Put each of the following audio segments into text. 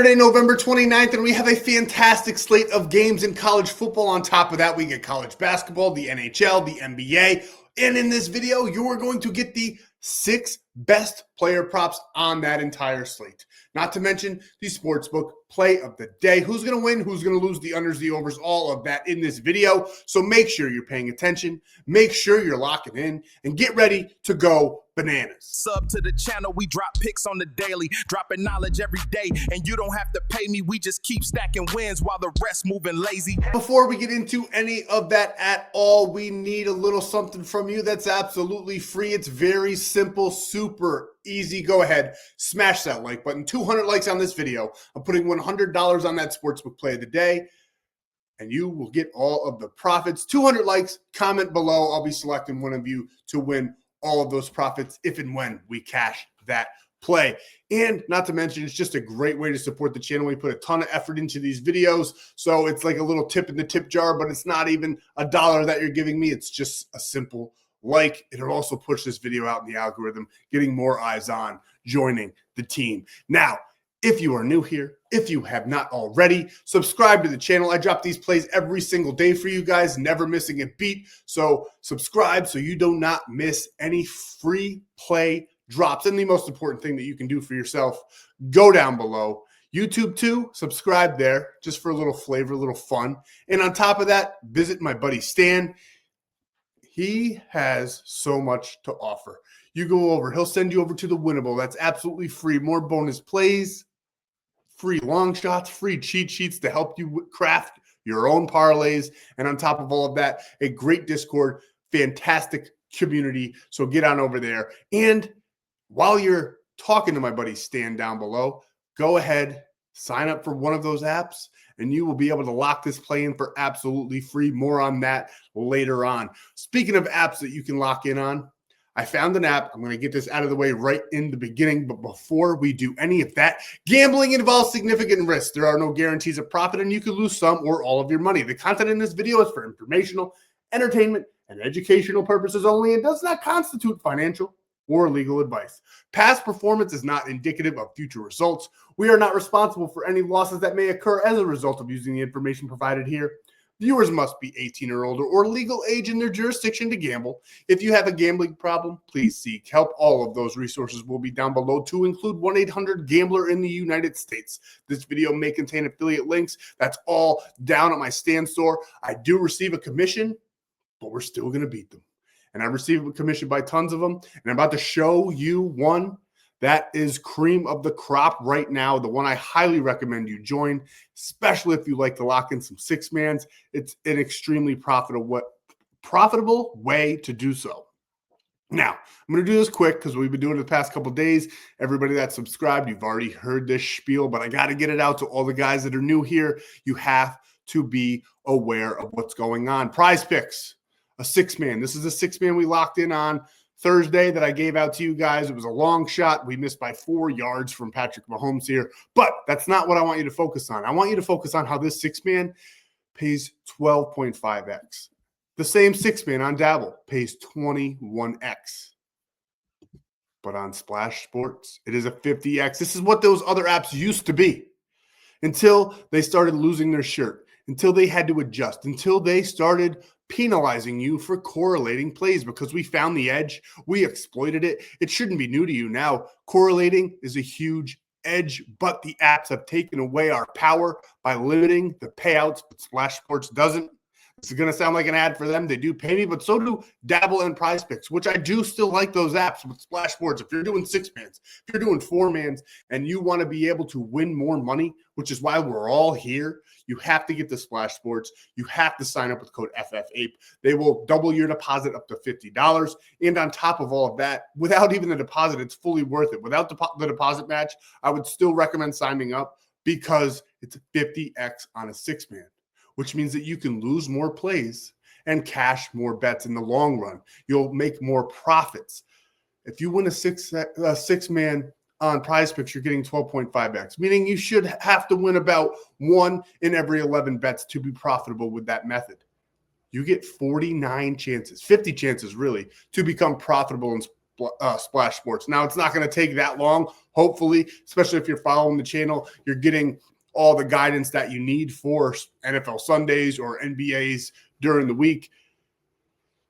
Saturday, November 29th, and we have a fantastic slate of games in college football. On top of that, we get college basketball, the NHL, the NBA, and in this video, you are going to get the 6 best player props on that entire slate. Not to mention the Sportsbook play of the day. Who's going to win, who's going to lose, the unders, the overs, all of that in this video. So make sure you're paying attention, make sure you're locking in, and get ready to go bananas. Sub to the channel, we drop picks on the daily, dropping knowledge every day, and you don't have to pay me, we just keep stacking wins while the rest moving lazy. Before we get into any of that at all, we need a little something from you that's absolutely free. It's very simple, super easy. Go ahead, smash that like button. 200 likes on this video. I'm putting $100 on that Sportsbook play of the day, and you will get all of the profits. 200 likes, comment below. I'll be selecting one of you to win all of those profits if and when we cash that play. And not to mention, it's just a great way to support the channel. We put a ton of effort into these videos, so it's like a little tip in the tip jar, but it's not even $1 that you're giving me. It's just a simple like. It'll also push this video out in the algorithm, getting more eyes on joining the team. Now, if you are new here, if you have not already, subscribe to the channel. I drop these plays every single day for you guys, never missing a beat. So subscribe so you do not miss any free play drops. And the most important thing that you can do for yourself, go down below. YouTube too, subscribe there just for a little flavor, a little fun. And on top of that, visit my buddy Stan. He has so much to offer. You go over, he'll send you over to the Winnable. That's absolutely free. More bonus plays, free long shots, free cheat sheets to help you craft your own parlays. And on top of all of that, a great Discord, fantastic community. So get on over there. And while you're talking to my buddy Stan down below, go ahead, sign up for one of those apps, and you will be able to lock this play in for absolutely free. More on that later on. Speaking of apps that you can lock in on, I found an app. I'm going to get this out of the way right in the beginning, but before we do any of that, gambling involves significant risk. There are no guarantees of profit, and you could lose some or all of your money. The content in this video is for informational, entertainment, and educational purposes only and does not constitute financial or legal advice. Past performance is not indicative of future results. We are not responsible for any losses that may occur as a result of using the information provided here. Viewers must be 18 or older or legal age in their jurisdiction to gamble. If you have a gambling problem, please seek help. All of those resources will be down below, to include 1-800-GAMBLER in the United States. This video may contain affiliate links. That's all down at my Stan.store. I do receive a commission, but we're still going to beat them. And I receive a commission by tons of them. And I'm about to show you one that is cream of the crop right now, the one I highly recommend you join, especially if you like to lock in some six-mans. It's an extremely profitable way to do so. Now, I'm going to do this quick because we've been doing it the past couple of days. Everybody that's subscribed, you've already heard this spiel, but I got to get it out to all the guys that are new here. You have to be aware of what's going on. Prizepicks, a six-man. This is a six-man we locked in on Thursday that I gave out to you guys. It was a long shot. We missed by 4 yards from Patrick Mahomes here, but that's not what I want you to focus on. I want you to focus on how this six-man pays 12.5x. The same six-man on Dabble pays 21x. But on Splash Sports, it is a 50x. This is what those other apps used to be until they started losing their shirt, until they had to adjust, until they started penalizing you for correlating plays, because we found the edge. We exploited it. It shouldn't be new to you now. Correlating is a huge edge, but the apps have taken away our power by limiting the payouts, but Splash Sports doesn't. This is going to sound like an ad for them. They do pay me, but so do Dabble and Prizepicks, which I do still like those apps with Splash Sports. If you're doing six-mans, if you're doing four-mans, and you want to be able to win more money, which is why we're all here, you have to get the Splash Sports. You have to sign up with code FFAPE. They will double your deposit up to $50. And on top of all of that, without even the deposit, it's fully worth it. Without the deposit match, I would still recommend signing up because it's 50x on a six-man, which means that you can lose more plays and cash more bets in the long run. You'll make more profits. If you win a six-man on Prizepicks, you're getting 12.5x, meaning you should have to win about 1 in every 11 bets to be profitable with that method. You get 49 chances, 50 chances really, to become profitable in Splash Sports. Now, it's not going to take that long, hopefully, especially if you're following the channel. You're getting all the guidance that you need for NFL Sundays or NBAs during the week.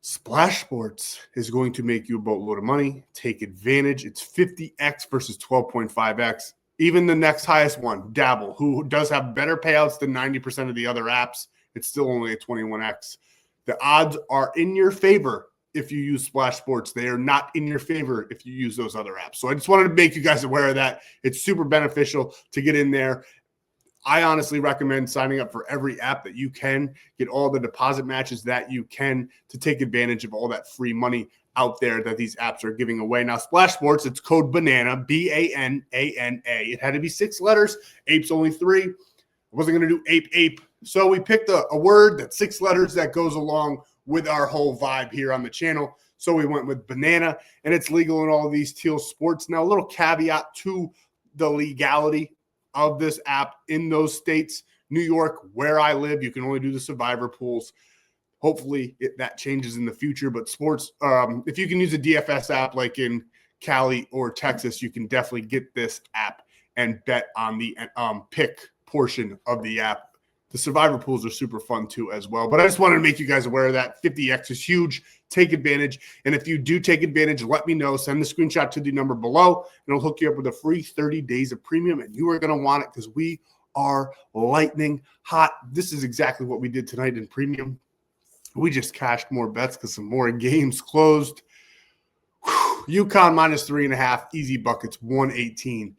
Splash Sports is going to make you a boatload of money. Take advantage. It's 50x versus 12.5x. Even the next highest one, Dabble, who does have better payouts than 90% of the other apps, it's still only a 21x. The odds are in your favor if you use Splash Sports. They are not in your favor if you use those other apps. So I just wanted to make you guys aware of that. It's super beneficial to get in there. I honestly recommend signing up for every app that you can, get all the deposit matches that you can to take advantage of all that free money out there that these apps are giving away. Now, Splash Sports, it's code BANANA, BANANA. It had to be 6 letters. Ape's only 3. I wasn't going to do ape. So we picked a word that's 6 letters that goes along with our whole vibe here on the channel. So we went with banana, and it's legal in all of these teal sports. Now, a little caveat to the legality of this app in those states. New York, where I live, you can only do the survivor pools. Hopefully that changes in the future, but sports, if you can use a DFS app like in Cali or Texas, you can definitely get this app and bet on the pick portion of the app. The survivor pools are super fun too as well, but I just wanted to make you guys aware of that. 50x is huge. Take advantage. And if you do take advantage, let me know. Send the screenshot to the number below, and it'll hook you up with a free 30 days of premium, and you are going to want it because we are lightning hot. This is exactly what we did tonight in premium. We just cashed more bets because some more games closed. UConn minus 3.5, easy buckets, 118.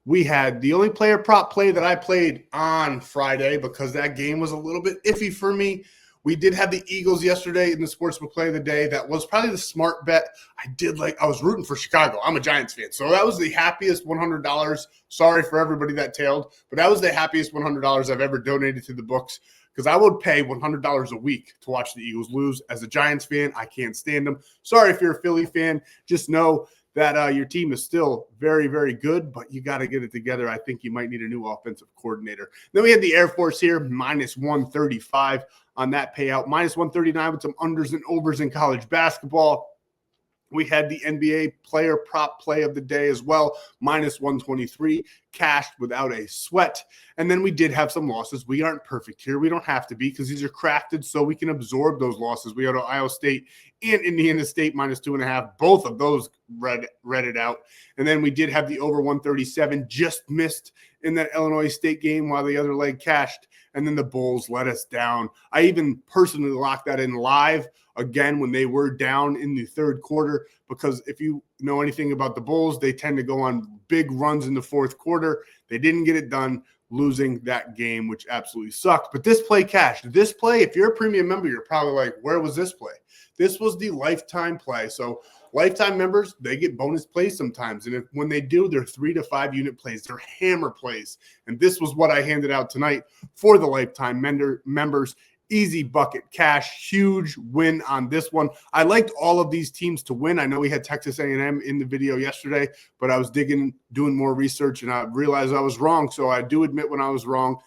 We had the only player prop play that I played on Friday because that game was a little bit iffy for me. We did have the Eagles yesterday in the Sportsbook play of the day. That was probably the smart bet. I was rooting for Chicago. I'm a Giants fan. So that was the happiest $100. Sorry for everybody that tailed, but that was the happiest $100 I've ever donated to the books because I would pay $100 a week to watch the Eagles lose. As a Giants fan, I can't stand them. Sorry if you're a Philly fan. Just know that your team is still very, very good, but you got to get it together. I think you might need a new offensive coordinator. Then we had the Air Force here, minus 135 on that payout, minus 139 with some unders and overs in college basketball. We had the NBA player prop play of the day as well, minus 123, cashed without a sweat. And then we did have some losses. We aren't perfect here. We don't have to be because these are crafted so we can absorb those losses. We had Ohio State and Indiana State minus 2.5. Both of those read it out. And then we did have the over 137, just missed in that Illinois State game while the other leg cashed. And then the Bulls let us down. I even personally locked that in live again when they were down in the third quarter, because if you know anything about the Bulls, they tend to go on big runs in the fourth quarter. They didn't get it done, losing that game, which absolutely sucked. But this play cashed. This play, if you're a premium member, you're probably like, where was this play? This was the lifetime play. So lifetime members, they get bonus plays sometimes. And when they do, they're 3 to 5 unit plays. They're hammer plays. And this was what I handed out tonight for the lifetime members. Easy bucket cash, huge win on this one. I liked all of these teams to win. I know we had Texas A&M in the video yesterday, but I was doing more research, and I realized I was wrong. So I do admit when I was wrong.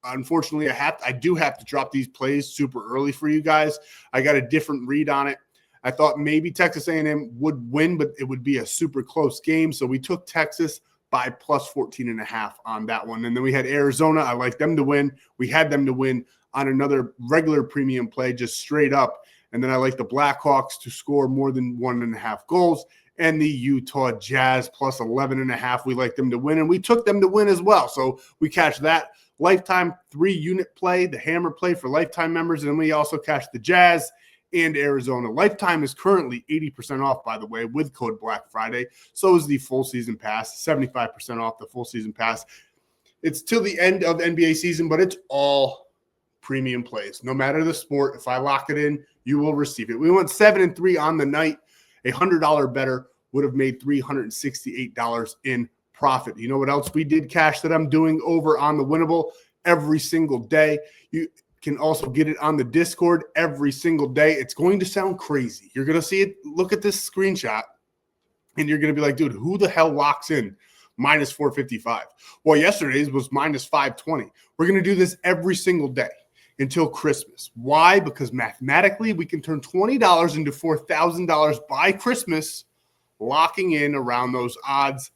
Unfortunately, I do have to drop these plays super early for you guys. I got a different read on it. I thought maybe Texas A&M would win, but it would be a super close game. So we took Texas by plus 14.5 on that one. And then we had Arizona. I like them to win. We had them to win on another regular premium play, just straight up. And then I like the Blackhawks to score more than 1.5 goals. And the Utah Jazz plus 11.5. We like them to win, and we took them to win as well. So we cashed that lifetime 3-unit play, the hammer play for lifetime members. And we also cashed the Jazz and Arizona. Lifetime is currently 80% off, by the way, with code Black Friday. So is the full season pass, 75% off the full season pass. It's till the end of the NBA season, but it's all premium plays. No matter the sport, if I lock it in, you will receive it. We went 7-3 on the night. A $100 better would have made $368 in profit. You know what else we did cash that I'm doing over on the Winnable every single day? You can also get it on the Discord every single day. It's going to sound crazy. You're going to see it. Look at this screenshot, and you're going to be like, dude, who the hell locks in minus 455? Well, yesterday's was minus 520. We're going to do this every single day. until Christmas. Why? Because mathematically, we can turn $20 into $4,000 by Christmas, locking in around those odds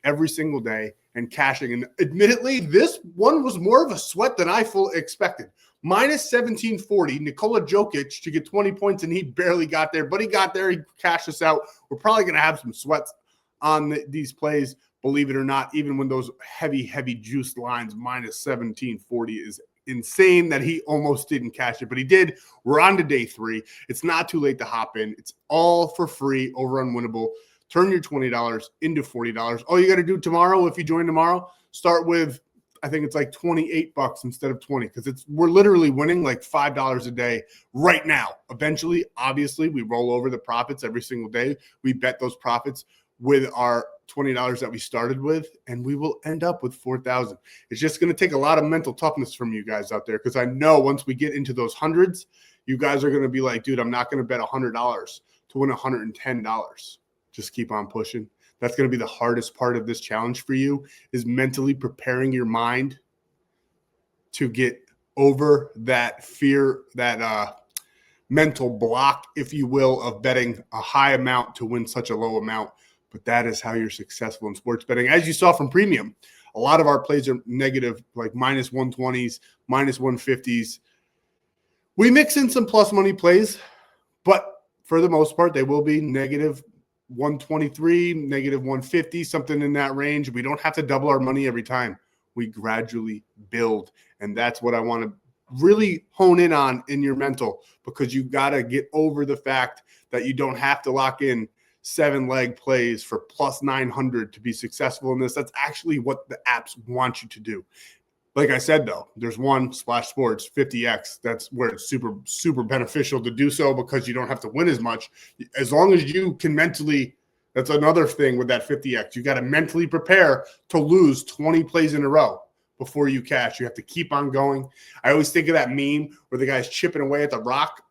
every single day and cashing. And admittedly, this one was more of a sweat than I fully expected. Minus 1740, Nikola Jokic to get 20 points, and he barely got there, but he got there. He cashed us out. We're probably going to have some sweats on these plays, believe it or not, even when those heavy juice lines. Minus 1740 is insane that he almost didn't cash it, but he did. We're on to day 3. It's not too late to hop in. It's all for free over Unwinnable. Turn your $20 into $40. All you got to do tomorrow, if you join tomorrow, start with, I think it's like $28 instead of 20, because we're literally winning like $5 a day right now. Eventually, obviously, we roll over the profits every single day. We bet those profits with our $20 that we started with, and we will end up with $4,000. It's just going to take a lot of mental toughness from you guys out there, because I know once we get into those hundreds, you guys are going to be like, dude, I'm not going to bet $100 to win $110. Just keep on pushing. That's going to be the hardest part of this challenge for you, is mentally preparing your mind to get over that fear, that mental block, if you will, of betting a high amount to win such a low amount. But that is how you're successful in sports betting. As you saw from Premium, a lot of our plays are negative, like minus 120s, minus 150s. We mix in some plus money plays, but for the most part, they will be negative 123, negative 150, something in that range. We don't have to double our money every time. We gradually build. And that's what I want to really hone in on in your mental, because you got to get over the fact that you don't have to lock in 7-leg plays for plus 900 to be successful in this. That's actually what the apps want you to do. Like I said, though, there's one, Splash Sports 50X. That's where it's super beneficial to do so, because you don't have to win as much. As long as you can mentally, that's another thing with that 50X. You got to mentally prepare to lose 20 plays in a row before you cash. You have to keep on going. I always think of that meme where the guy's chipping away at the rock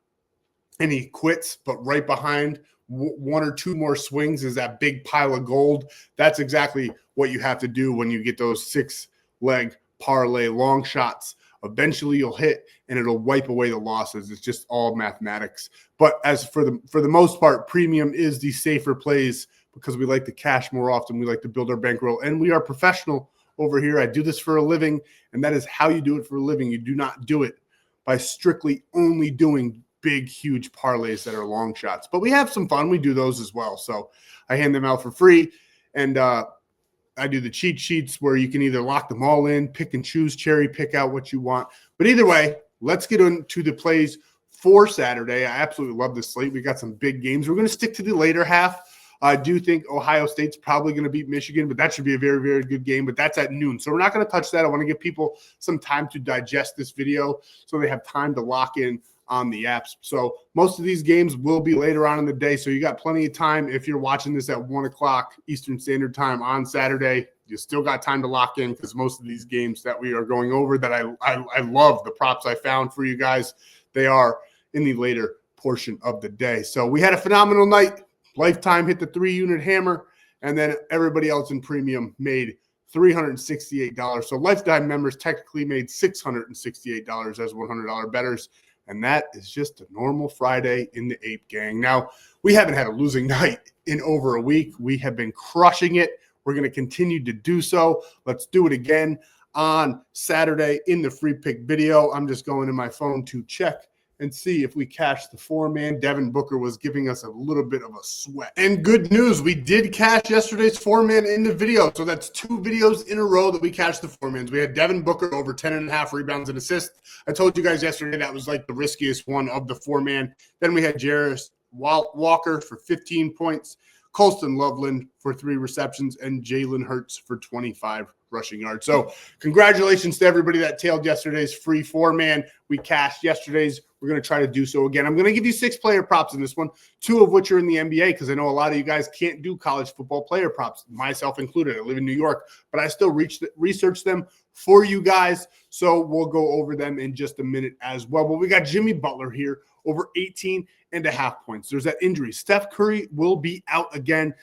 and he quits, but right behind one or two more swings is that big pile of gold. That's exactly what you have to do when you get those 6-leg parlay long shots. Eventually you'll hit and it'll wipe away the losses. It's just all mathematics. But as for the most part, Premium is the safer plays, because we like to cash more often. We like to build our bankroll, and we are professional over here. I do this for a living, and that is how you do it for a living. You do not do it by strictly only doing big, huge parlays that are long shots. But we have some fun. We do those as well. So I hand them out for free. And I do the cheat sheets where you can either lock them all in, pick and choose, cherry pick out what you want. But either way, let's get into the plays for Saturday. I absolutely love this slate. We got some big games. We're going to stick to the later half. I do think Ohio State's probably going to beat Michigan, but that should be a very, very good game. But that's at noon. So we're not going to touch that. I want to give people some time to digest this video so they have time to lock in on the apps. So most of these games will be later on in the day. So you got plenty of time. If you're watching this at 1 o'clock Eastern Standard Time on Saturday, you still got time to lock in, because most of these games that we are going over that I love, the props I found for you guys, they are in the later portion of the day. So we had a phenomenal night. Lifetime hit the 3-unit hammer, and then everybody else in Premium made $368. So Lifetime members technically made $668 as $100 bettors. And that is just a normal Friday in the Ape Gang. Now, we haven't had a losing night in over a week. We have been crushing it. We're going to continue to do so. Let's do it again on Saturday in the free pick video. I'm just going to my phone to check and see if we cashed the 4-man. Devin Booker was giving us a little bit of a sweat. And good news, we did cash yesterday's 4-man in the video. So that's 2 videos in a row that we cashed the 4-mans. We had Devin Booker over 10.5 rebounds and assists. I told you guys yesterday that was like the riskiest one of the 4-man. Then we had Jarris Walker for 15 points, Colston Loveland for 3 receptions, and Jalen Hurts for 25 rushing yards. So congratulations to everybody that tailed yesterday's free 4-man. We cashed yesterday's. We're going to try to do so again. I'm going to give you 6 player props in this one, 2 of which are in the NBA, because I know a lot of you guys can't do college football player props, myself included. I live in New York, but I still research them for you guys. So we'll go over them in just a minute as well. But we got Jimmy Butler here, over 18.5 points. There's that injury. Steph Curry will be out again.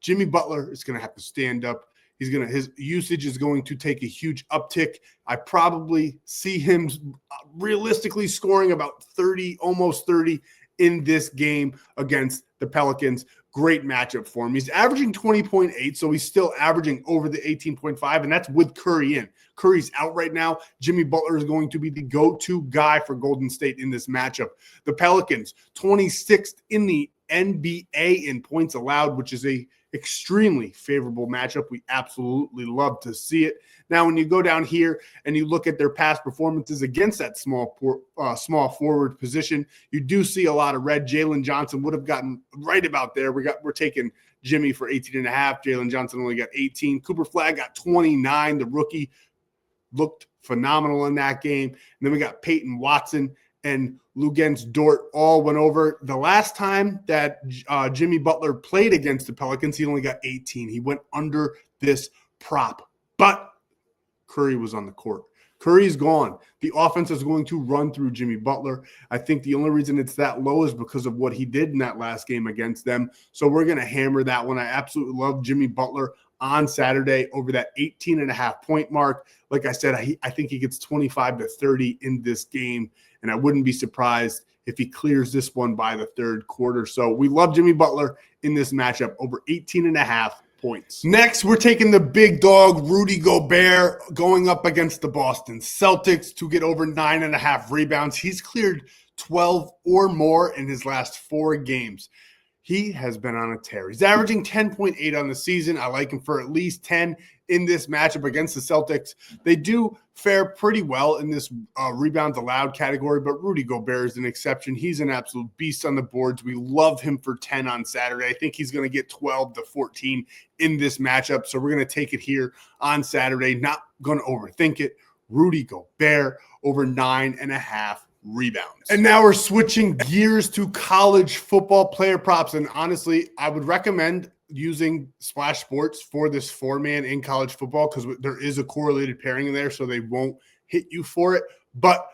Jimmy Butler is going to have to stand up. His usage is going to take a huge uptick. I probably see him realistically scoring about 30, almost 30 in this game against the Pelicans. Great matchup for him. He's averaging 20.8, so he's still averaging over the 18.5, and that's with Curry in. Curry's out right now. Jimmy Butler is going to be the go-to guy for Golden State in this matchup. The Pelicans, 26th in the NBA in points allowed, which is a extremely favorable matchup. We absolutely love to see it. Now, when you go down here and you look at their past performances against that small forward position, you do see a lot of red. Jalen Johnson would have gotten right about there. We're taking Jimmy for 18.5. Jalen Johnson only got 18. Cooper Flagg got 29. The rookie looked phenomenal in that game. And then we got Peyton Watson and Luguentz Dort all went over. The last time that Jimmy Butler played against the Pelicans, he only got 18. He went under this prop. But Curry was on the court. Curry's gone. The offense is going to run through Jimmy Butler. I think the only reason it's that low is because of what he did in that last game against them. So we're going to hammer that one. I absolutely love Jimmy Butler on Saturday over that 18.5 point mark. Like I said, I think he gets 25 to 30 in this game, and I wouldn't be surprised if he clears this one by the third quarter. So we love Jimmy Butler in this matchup over 18.5 points. Next, we're taking the big dog, Rudy Gobert, going up against the Boston Celtics to get over 9.5 rebounds. He's cleared 12 or more in his last 4 games. He has been on a tear. He's averaging 10.8 on the season. I like him for at least 10 in this matchup against the Celtics. They do fare pretty well in this rebounds allowed category, but Rudy Gobert is an exception. He's an absolute beast on the boards. We love him for 10 on Saturday. I think he's going to get 12 to 14 in this matchup, so we're going to take it here on Saturday. Not going to overthink it. Rudy Gobert over 9.5 rebounds. And now we're switching gears to college football player props. And honestly, I would recommend using Splash Sports for this 4-man in college football because there is a correlated pairing in there, so they won't hit you for it. But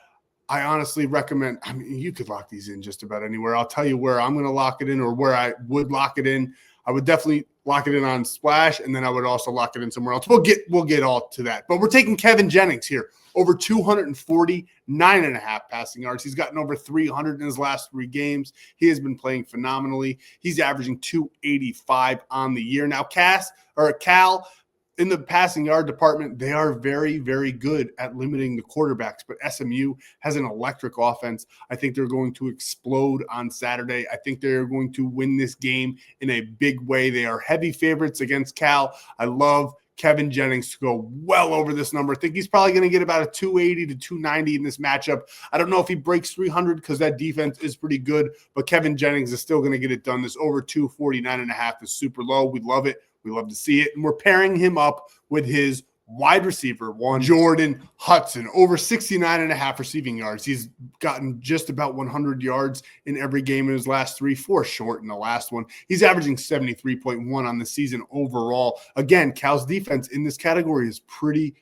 I honestly recommend, I mean, you could lock these in just about anywhere. I'll tell you where I'm going to lock it in or where I would lock it in. I would definitely lock it in on Splash, and then I would also lock it in somewhere else. We'll get all to that. But we're taking Kevin Jennings here. Over 249.5 passing yards. He's gotten over 300 in his last 3 games. He has been playing phenomenally. He's averaging 285 on the year. Now, Cal, in the passing yard department, they are very, very good at limiting the quarterbacks. But SMU has an electric offense. I think they're going to explode on Saturday. I think they're going to win this game in a big way. They are heavy favorites against Cal. I love Kevin Jennings to go well over this number. I think he's probably going to get about a 280 to 290 in this matchup. I don't know if he breaks 300 because that defense is pretty good, but Kevin Jennings is still going to get it done. This over 249.5 is super low. We love it. We love to see it. And we're pairing him up with his wide receiver, Jordan Hudson, over 69.5 receiving yards. He's gotten just about 100 yards in every game in his last 3, 4 short in the last one. He's averaging 73.1 on the season overall. Again, Cal's defense in this category is pretty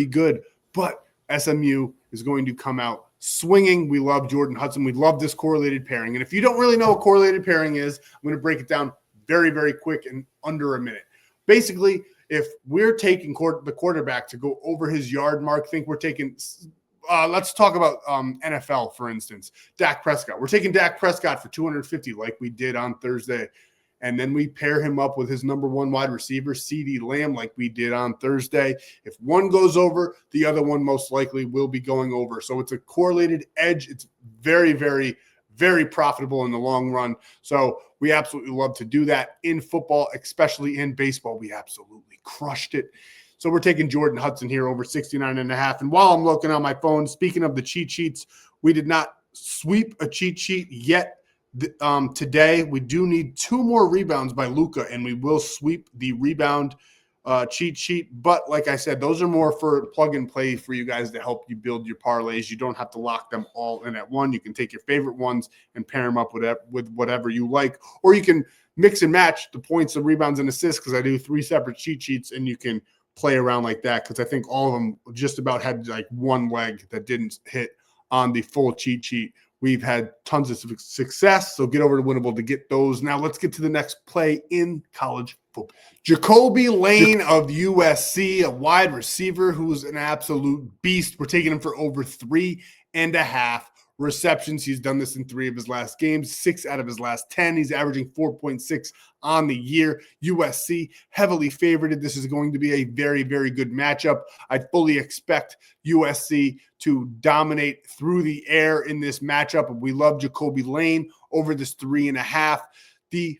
good, but SMU is going to come out swinging. We love Jordan Hudson. We love this correlated pairing. And if you don't really know what correlated pairing is, I'm going to break it down very, very quick in under a minute. Basically, if we're taking the quarterback to go over his yard mark, think we're taking let's talk about NFL, for instance, Dak Prescott. We're taking Dak Prescott for 250 like we did on Thursday. And then we pair him up with his number 1 wide receiver, CeeDee Lamb, like we did on Thursday. If one goes over, the other one most likely will be going over. So it's a correlated edge. It's very, very, very profitable in the long run. So we absolutely love to do that in football, especially in baseball. We absolutely crushed it. So we're taking Jordan Hudson here over 69.5. And while I'm looking on my phone, speaking of the cheat sheets, we did not sweep a cheat sheet yet today. We do need 2 more rebounds by Luka, and we will sweep the rebound cheat sheet. But like I said, those are more for plug and play for you guys to help you build your parlays. You don't have to lock them all in at one. You can take your favorite ones and pair them up with whatever you like, or you can mix and match the points, the rebounds, and assists, because I do 3 separate cheat sheets, and you can play around like that, because I think all of them just about had like one leg that didn't hit on the full cheat sheet We've had tons of success, so get over to Winnable to get those. Now let's get to the next play in college football. Jacoby Lane of USC, a wide receiver who's an absolute beast. We're taking him for over 3.5 receptions. He's done this in 3 of his last games, 6 out of his last 10. He's averaging 4.6 on the year. USC heavily favored. This is going to be a very, very good matchup. I fully expect USC to dominate through the air in this matchup. We love Jacoby Lane over this 3.5. The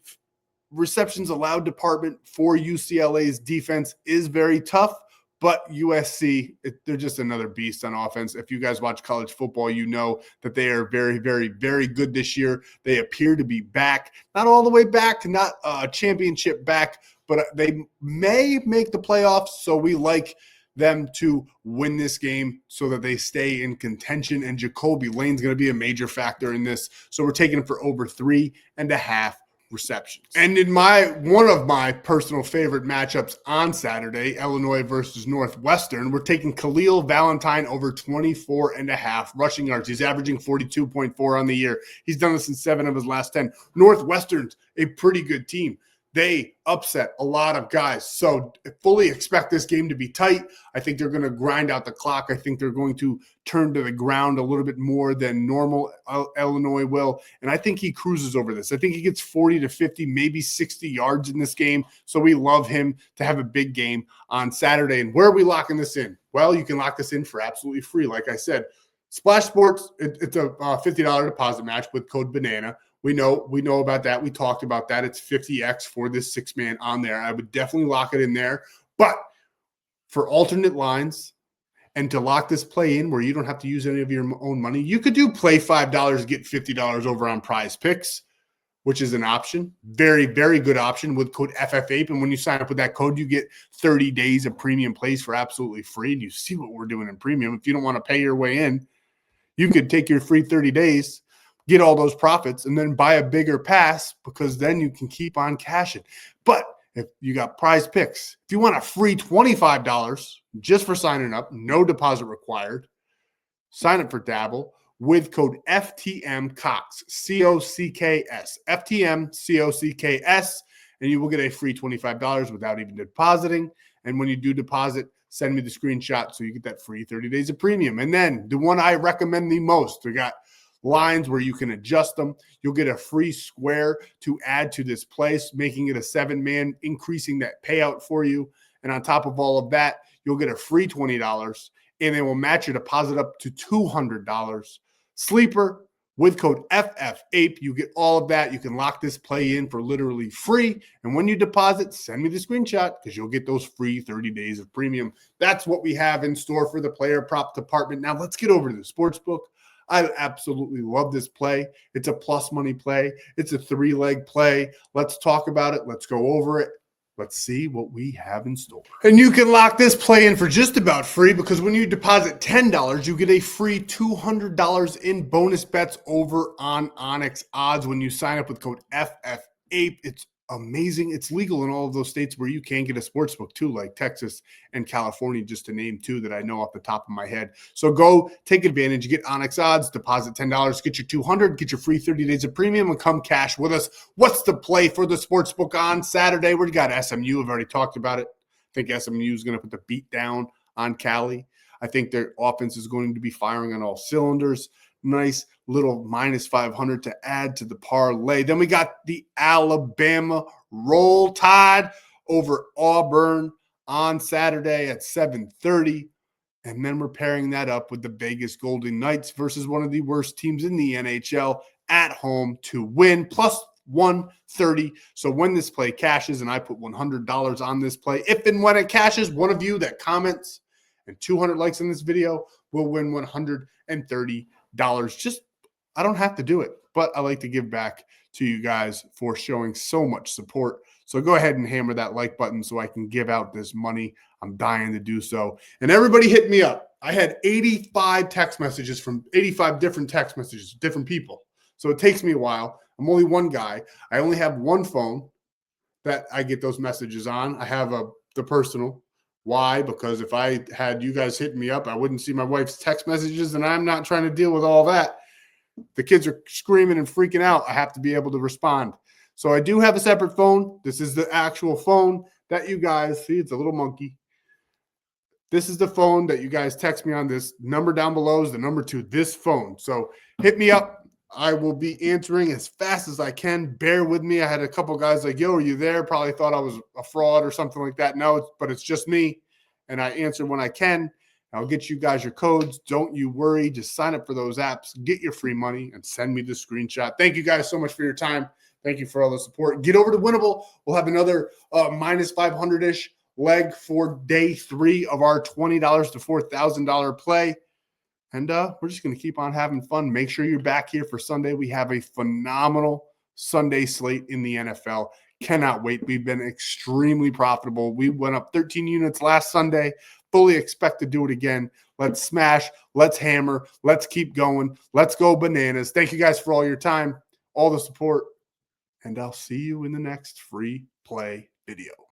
receptions allowed department for UCLA's defense is very tough, but USC, they're just another beast on offense. If you guys watch college football, you know that they are very, very, very good this year. They appear to be back, not all the way back, not a championship back, but they may make the playoffs. So we like them to win this game so that they stay in contention. And Jacoby Lane's going to be a major factor in this. So we're taking him for over 3.5 receptions. And in one of my personal favorite matchups on Saturday, Illinois versus Northwestern, we're taking Khalil Valentine over 24.5 rushing yards. He's averaging 42.4 on the year. He's done this in 7 of his last 10. Northwestern's a pretty good team. They upset a lot of guys. So fully expect this game to be tight. I think they're going to grind out the clock. I think they're going to turn to the ground a little bit more than normal Illinois will. And I think he cruises over this. I think he gets 40 to 50, maybe 60 yards in this game. So we love him to have a big game on Saturday. And where are we locking this in? Well, you can lock this in for absolutely free. Like I said, Splash Sports, it's a $50 deposit match with code BANANA. We know about that. We talked about that. It's 50X for this 6-man on there. I would definitely lock it in there. But for alternate lines and to lock this play in where you don't have to use any of your own money, you could do play $5, get $50 over on Prizepicks, which is an option. Very, very good option with code FFAPE. And when you sign up with that code, you get 30 days of premium plays for absolutely free. And you see what we're doing in premium. If you don't want to pay your way in, you could take your free 30 days, get all those profits, and then buy a bigger pass because then you can keep on cashing. But if you got Prizepicks, if you want a free $25 just for signing up, no deposit required, sign up for Dabble with code FTMCOX, C-O-C-K-S, FTMCOCKS, and you will get a free $25 without even depositing. And when you do deposit, send me the screenshot so you get that free 30 days of premium. And then the one I recommend the most, we got lines where you can adjust them. You'll get a free square to add to this place, making it a 7-man, increasing that payout for you. And on top of all of that, you'll get a free $20, and they will match your deposit up to $200. Sleeper with code FFAPE, you get all of that. You can lock this play in for literally free. And when you deposit, send me the screenshot because you'll get those free 30 days of premium. That's what we have in store for the player prop department. Now let's get over to the Sportsbook. I absolutely love this play. It's a plus money play. It's a 3-leg play. Let's talk about it. Let's go over it. Let's see what we have in store. And you can lock this play in for just about free because when you deposit $10, you get a free $200 in bonus bets over on Onyx Odds when you sign up with code FFAPE. It's amazing. It's legal in all of those states where you can get a sportsbook too, like Texas and California, just to name 2 that I know off the top of my head. So go take advantage. Get Onyx Odds, deposit $10, get your $200, get your free 30 days of premium, and come cash with us. What's the play for the sportsbook on Saturday? We got SMU. I've already talked about it. I think SMU is going to put the beat down on Cali. I think their offense is going to be firing on all cylinders. Nice little minus 500 to add to the parlay. Then we got the Alabama Roll Tide over Auburn on Saturday at 7:30. And then we're pairing that up with the Vegas Golden Knights versus one of the worst teams in the NHL at home to win, plus 130. So when this play cashes, and I put $100 on this play, if and when it cashes, one of you that comments and 200 likes in this video will win $130. Just, I don't have to do it, but I like to give back to you guys for showing so much support. So go ahead and hammer that like button so I can give out this money. I'm dying to do so. And everybody hit me up. I had 85 text messages from 85 different text messages, different people. So it takes me a while. I'm only one guy. I only have one phone that I get those messages on. I have the personal. Why? Because if I had you guys hitting me up, I wouldn't see my wife's text messages, and I'm not trying to deal with all that. the kids are screaming and freaking out, I have to be able to respond. So I do have a separate phone. This is the actual phone that you guys see. It's a little monkey. This is the phone that you guys text me on. This number down below is the number to this phone. So hit me up. I will be answering as fast as I can. Bear with me. I had a couple guys like, yo, are you there? Probably thought I was a fraud or something like that. No, but it's just me. And I answer when I can. I'll get you guys your codes. Don't you worry. Just sign up for those apps. Get your free money and send me the screenshot. Thank you guys so much for your time. Thank you for all the support. Get over to Winnable. We'll have another minus 500-ish leg for day 3 of our $20 to $4,000 play. And we're just going to keep on having fun. Make sure you're back here for Sunday. We have a phenomenal Sunday slate in the NFL. Cannot wait. We've been extremely profitable. We went up 13 units last Sunday. Fully expect to do it again. Let's smash. Let's hammer. Let's keep going. Let's go bananas. Thank you guys for all your time, all the support, and I'll see you in the next free play video.